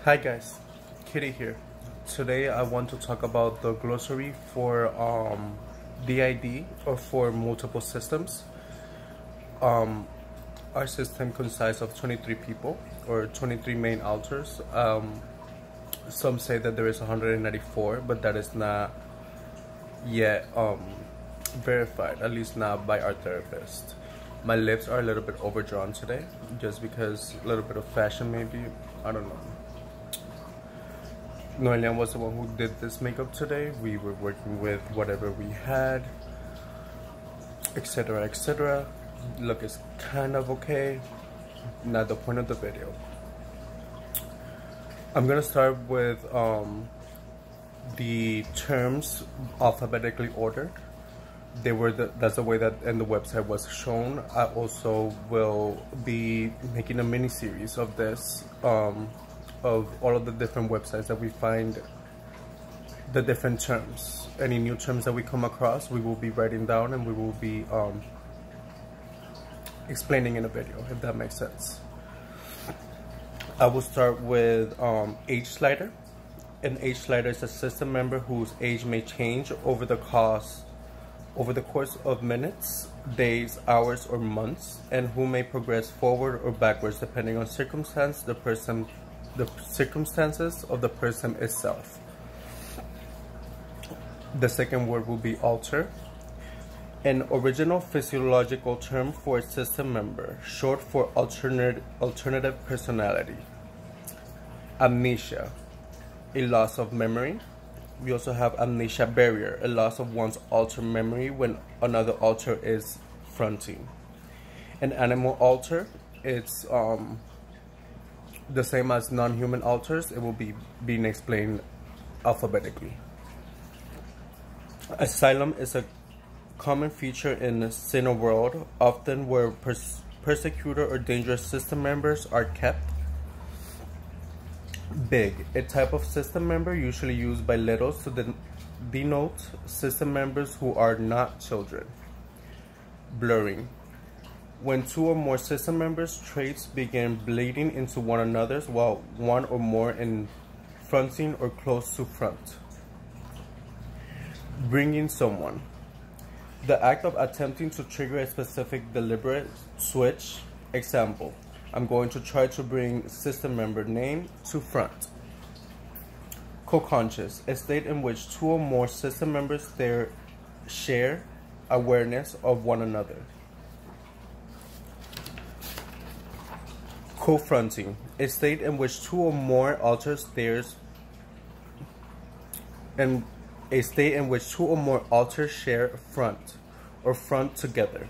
Hi guys, Kitty here. Today I want to talk about the glossary for D.I.D or for multiple systems. Our system consists of 23 people or 23 main alters. Some say that there is 194, but that is not yet verified, at least not by our therapist. My lips are a little bit overdrawn today, just because a little bit of fashion maybe, I don't know. Noelia was the one who did this makeup today. We were working with whatever we had, etc, etc. Look is kind of okay, not the point of the video. I'm gonna start with the terms alphabetically ordered. That's the way that in the website was shown. I also will be making a mini series of this, of all of the different websites that we find the different terms. Any new terms that we come across, we will be writing down and we will be explaining in a video, if that makes sense. I will start with age slider. An age slider is a system member whose age may change over the course of minutes, days, hours, or months, and who may progress forward or backwards depending on the circumstances of the person itself. The second word will be alter. An original physiological term for a system member, short for alternative personality. Amnesia, a loss of memory. We also have amnesia barrier, a loss of one's alter memory when another alter is fronting. An animal alter, it's the same as non-human alters. It will be being explained alphabetically. Asylum is a common feature in the Cineworld, often where persecutor or dangerous system members are kept. Big, a type of system member usually used by littles to denote system members who are not children. Blurring, when two or more system members' traits begin bleeding into one another's while one or more in fronting or close to front. Bringing someone, the act of attempting to trigger a specific deliberate switch. Example, I'm going to try to bring system member name to front. Co-conscious, a state in which two or more system members share awareness of one another. Co-fronting, a state in which two or more alters share front or front together.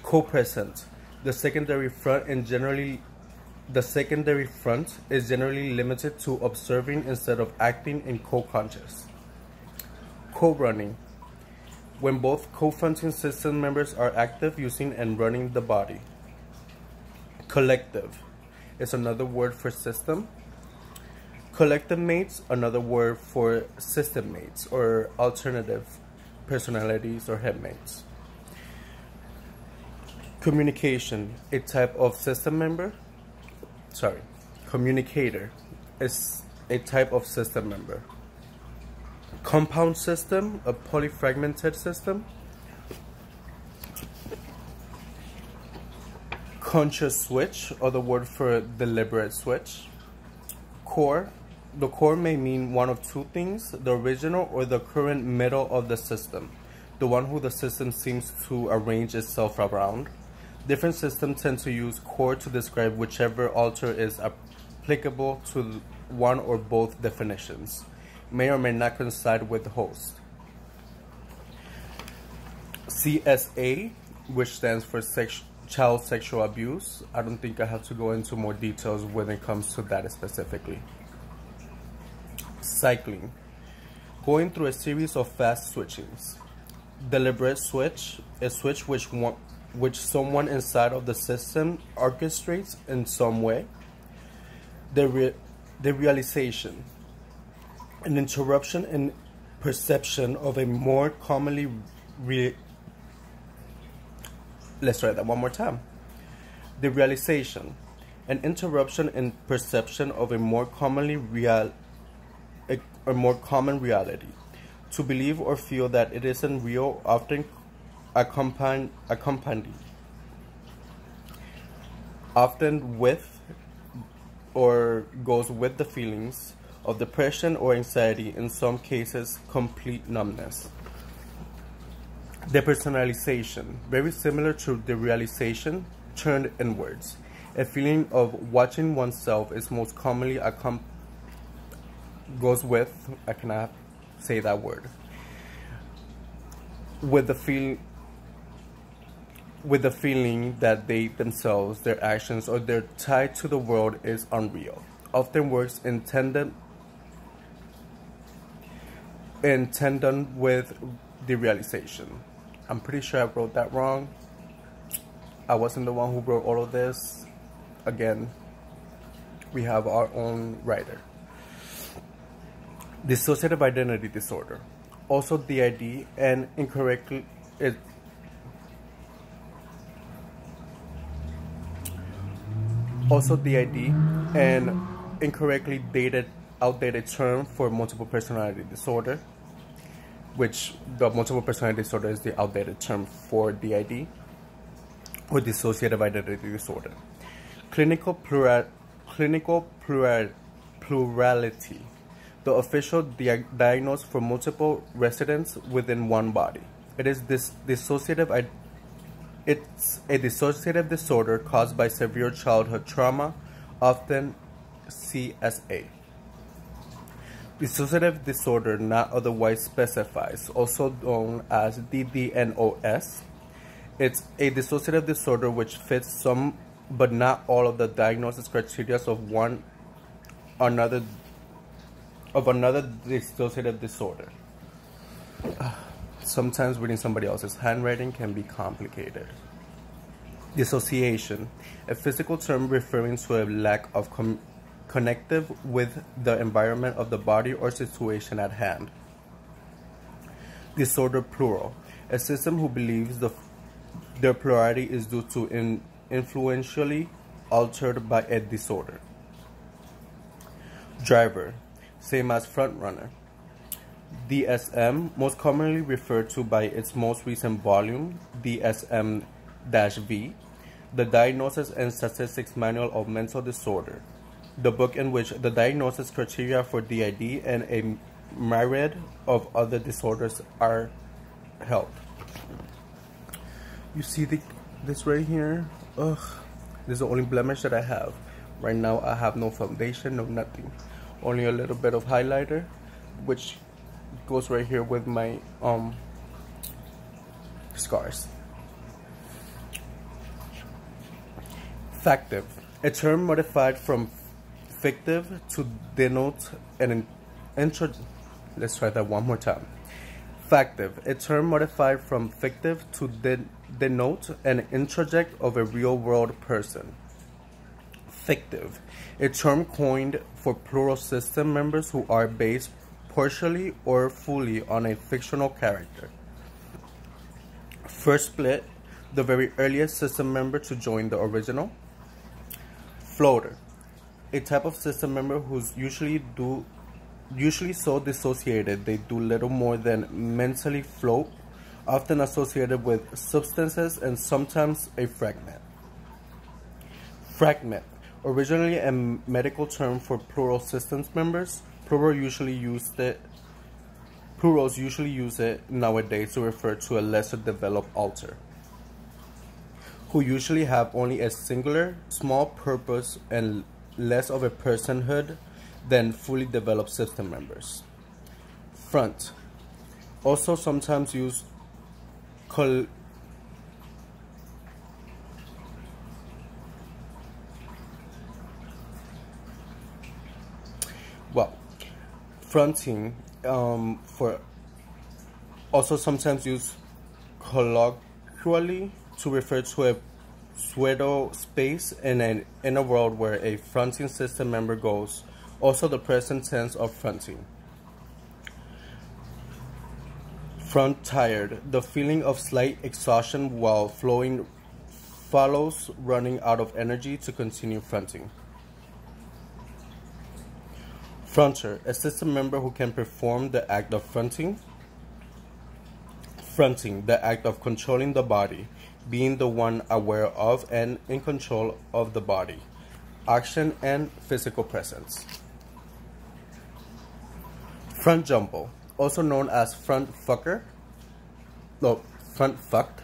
Co-present, the secondary front is generally limited to observing instead of acting in co-conscious. Co-running, when both co-fronting system members are active using and running the body. Collective is another word for system. Collective mates, another word for system mates or alternative personalities or headmates. Communication, a type of system member. Communicator is a type of system member. Compound system, a polyfragmented system. Conscious switch, or the word for deliberate switch. Core, the core may mean one of two things: the original or the current middle of the system, the one who the system seems to arrange itself around. Different systems tend to use core to describe whichever alter is applicable to one or both definitions. May or may not coincide with the host. CSA, which stands for child sexual abuse. I don't think I have to go into more details when it comes to that specifically. Cycling, going through a series of fast switchings. Deliberate switch, a switch which someone inside of the system orchestrates in some way. The realization, an interruption in perception of a more commonly let's try that one more time. The realization, An interruption in perception of a more common reality. To believe or feel that it isn't real often accompanied often with or goes with the feelings of depression or anxiety, in some cases complete numbness. Depersonalization, very similar to derealization, turned inwards. A feeling of watching oneself is most commonly goes with, I cannot say that word, with the feeling that they themselves, their actions, or their tie to the world is unreal. Often works in tandem with derealization. I'm pretty sure I wrote that wrong. I wasn't the one who wrote all of this. Again, we have our own writer. Dissociative identity disorder, also D.I.D, and incorrectly outdated term for multiple personality disorder, which the multiple personality disorder is the outdated term for D.I.D, or dissociative identity disorder. Clinical plurality, the official diagnosis for multiple residents within one body. It's a dissociative disorder caused by severe childhood trauma, often CSA. Dissociative disorder not otherwise specifies, also known as DDNOS. It's a dissociative disorder which fits some but not all of the diagnosis criteria of another dissociative disorder. Sometimes reading somebody else's handwriting can be complicated. Dissociation, a physical term referring to a lack of connective with the environment of the body or situation at hand. Dissorder plural, a system who believes their plurality is due to influentially altered by a disorder. Driver, same as front runner. DSM, most commonly referred to by its most recent volume, DSM-V, the Diagnosis and Statistics Manual of Mental Disorder, the book in which the diagnosis criteria for D.I.D and a myriad of other disorders are held. You see this right here? Ugh, this is the only blemish that I have. Right now I have no foundation, no nothing. Only a little bit of highlighter, which goes right here with my scars. Factive, a term modified from fictive to denote let's try that one more time. Factive, a term modified from fictive to denote an introject of a real-world person. Fictive, a term coined for plural system members who are based partially or fully on a fictional character. First split, the very earliest system member to join the original. Floater, a type of system member who's usually so dissociated they do little more than mentally float, often associated with substances and sometimes a fragment. Fragment, originally a medical term for plural systems members, plurals usually use it nowadays to refer to a lesser developed alter, who usually have only a singular, small purpose and less of a personhood than fully developed system members. Front, also sometimes used fronting for also sometimes used colloquially to refer to a pseudo space in a world where a fronting system member goes. Also the present tense of fronting. Front tired, the feeling of slight exhaustion while follows running out of energy to continue fronting. Fronter, a system member who can perform the act of fronting. Fronting, the act of controlling the body, being the one aware of and in control of the body, action and physical presence. Front jumble, also known as front fucker, front fucked,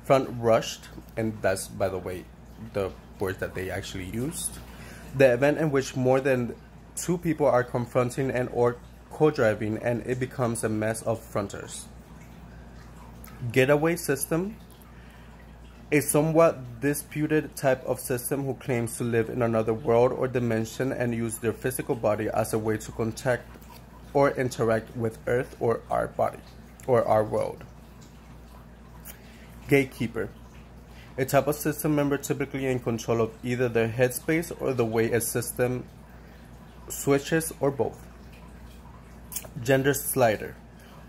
front rushed, and that's, by the way, the word that they actually used. The event in which more than two people are confronting and or co-driving and it becomes a mess of fronters. Getaway system, a somewhat disputed type of system who claims to live in another world or dimension and use their physical body as a way to contact or interact with Earth or our body or our world. Gatekeeper, a type of system member typically in control of either their headspace or the way a system switches or both. Gender slider,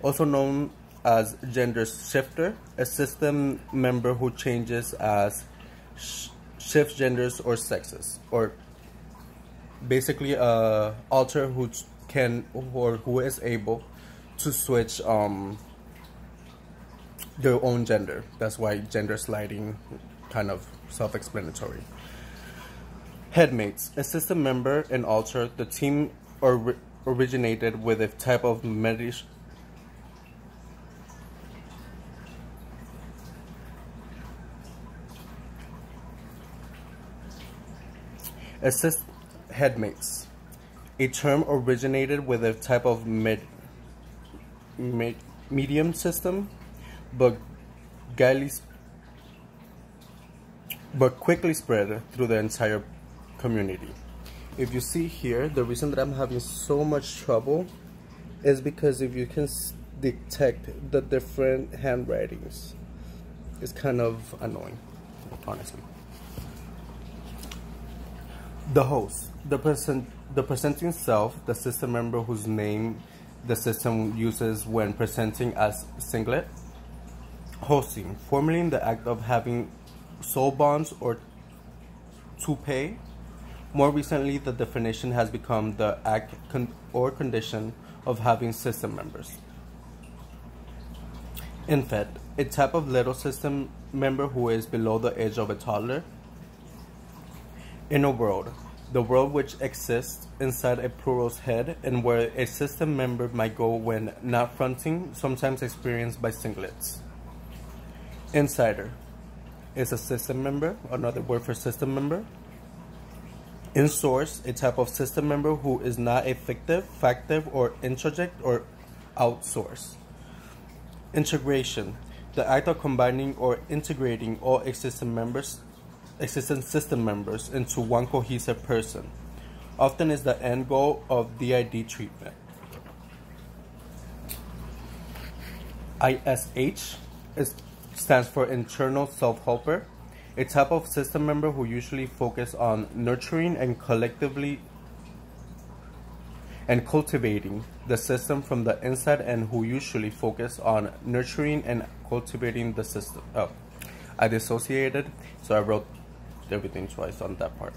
also known as gender shifter, a system member who changes as shifts genders or sexes, or basically a alter who can or who is able to switch their own gender. That's why gender sliding, kind of self-explanatory. Headmates, a system member and alter, the team originated with a type of meditation. Headmates, a term originated with a type of medium system, but quickly spread through the entire community. If you see here, the reason that I'm having so much trouble is because if you can detect the different handwritings, it's kind of annoying, honestly. The host, the presenting self, the system member whose name the system uses when presenting as singlet. Hosting, formerly in the act of having soul bonds or toupee. More recently, the definition has become the act or condition of having system members. Infant, a type of little system member who is below the age of a toddler. Inner world, the world which exists inside a plural's head and where a system member might go when not fronting, sometimes experienced by singlets. Insider is a system member, another word for system member. In-source, a type of system member who is not a fictive, factive, or introject or outsource. Integration, the act of combining or integrating all existing system members into one cohesive person, often is the end goal of D.I.D treatment. ISH stands for internal self-helper, a type of system member who usually focus on nurturing and cultivating the system from the inside, and who usually focus on nurturing and cultivating the system. Oh, I dissociated, so I wrote everything twice on that part.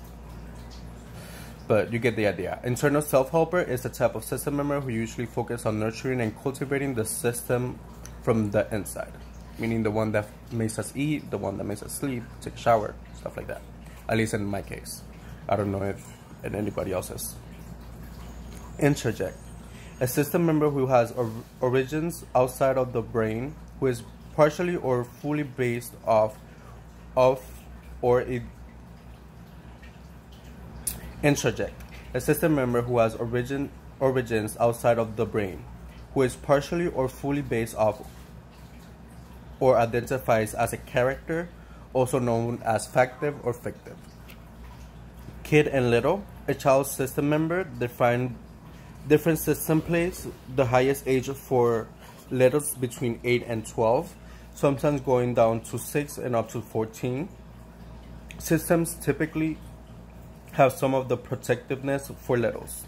But you get the idea. Internal self-helper is a type of system member who usually focus on nurturing and cultivating the system from the inside. Meaning the one that makes us eat, the one that makes us sleep, take a shower, stuff like that. At least in my case. I don't know if in anybody else's. Introject, a system member who has origins outside of the brain, who is partially or fully based off of or a introject, a system member who has origins outside of the brain, who is partially or fully based off or identifies as a character, also known as factive or fictive. Kid and little, a child system member, define different system plays, the highest age for littles between 8 and 12, sometimes going down to 6 and up to 14. Systems typically have some of the protectiveness for littles,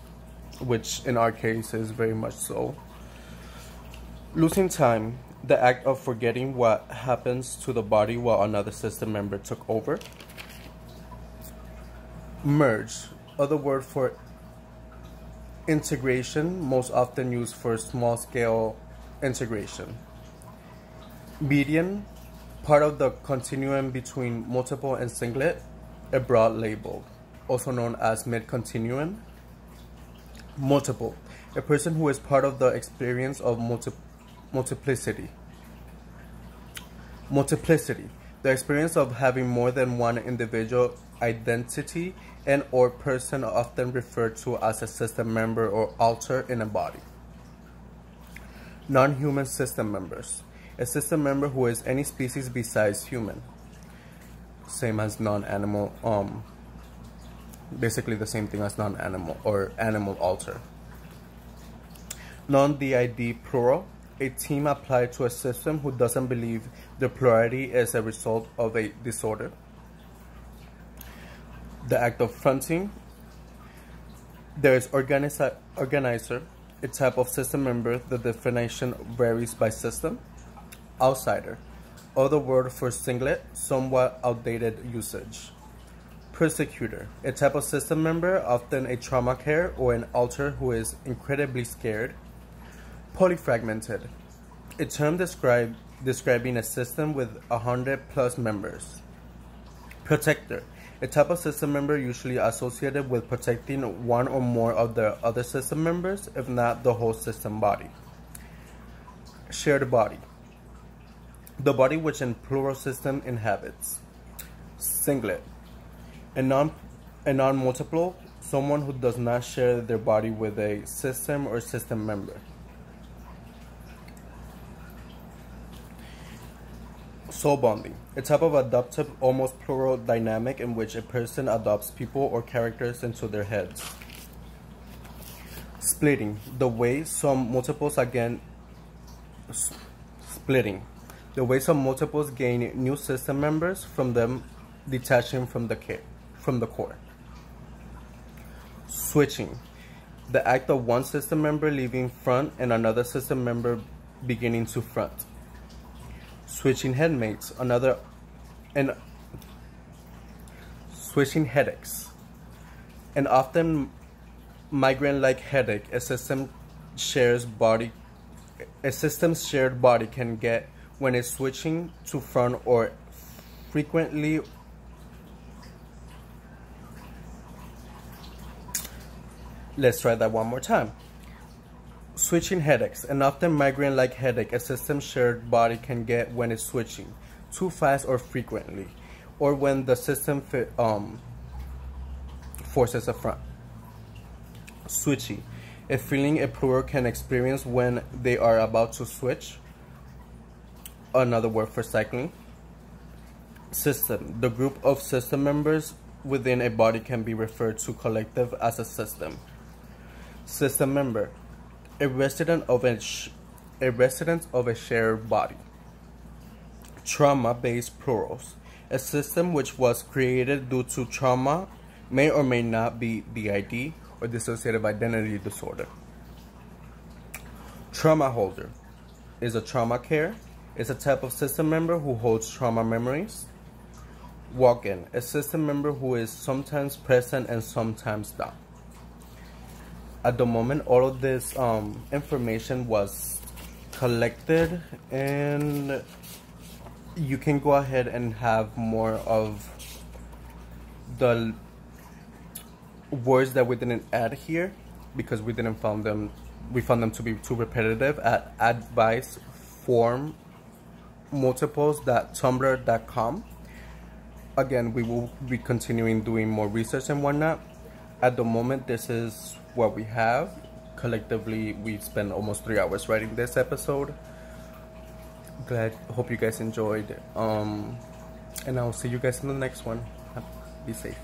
which in our case is very much so. Losing time, The act of forgetting what happens to the body while another system member took over. Merge, other word for integration, most often used for small-scale integration. Median, part of the continuum between multiple and singlet, a broad label, also known as mid-continuum. Multiple, a person who is part of the experience of multiplicity. Multiplicity, the experience of having more than one individual identity and or person, often referred to as a system member or alter in a body. Non-human system members, a system member who is any species besides human. Same as non-animal, basically the same thing as non-animal or animal alter. Non-D.I.D plural, a team applied to a system who doesn't believe the plurality is a result of a disorder. The act of fronting. There is organizer, a type of system member. The definition varies by system. Outsider, other word for singlet, somewhat outdated usage. Persecutor, a type of system member, often a trauma care or an alter who is incredibly scared. Polyfragmented, a term describing a system with 100+ members. Protector, a type of system member usually associated with protecting one or more of the other system members, if not the whole system body. Shared body, the body which a plural system inhabits. Singlet, a non-multiple, someone who does not share their body with a system or system member. Soul bonding, a type of adoptive, almost plural dynamic in which a person adopts people or characters into their heads. Splitting, the way some multiples gain new system members from them, detaching from the core. Switching, the act of one system member leaving front and another system member beginning to front. Switching headmates, switching headaches, an often migraine-like headache a system's shared body can get when it's switching to front or frequently. Let's try that one more time. Switching headaches, an often migraine-like headache a system's shared body can get when it's switching too fast or frequently, or when the system forces a front. Switchy, a feeling a plural can experience when they are about to switch. Another word for cycling. System, the group of system members within a body can be referred to collective as a system. System member, a resident of a shared body. Trauma-based plurals, a system which was created due to trauma, may or may not be D.I.D or dissociative identity disorder. Trauma holder is a trauma care, is a type of system member who holds trauma memories. Walk-in, a system member who is sometimes present and sometimes not. At the moment, all of this information was collected, and you can go ahead and have more of the words that we didn't add here because we found them to be too repetitive at adviceformmultiples.tumblr.com. Again, we will be continuing doing more research and whatnot. At the moment, this is what we have. Collectively, we spent almost 3 hours writing this episode. Hope you guys enjoyed. And I'll see you guys in the next one. Be safe.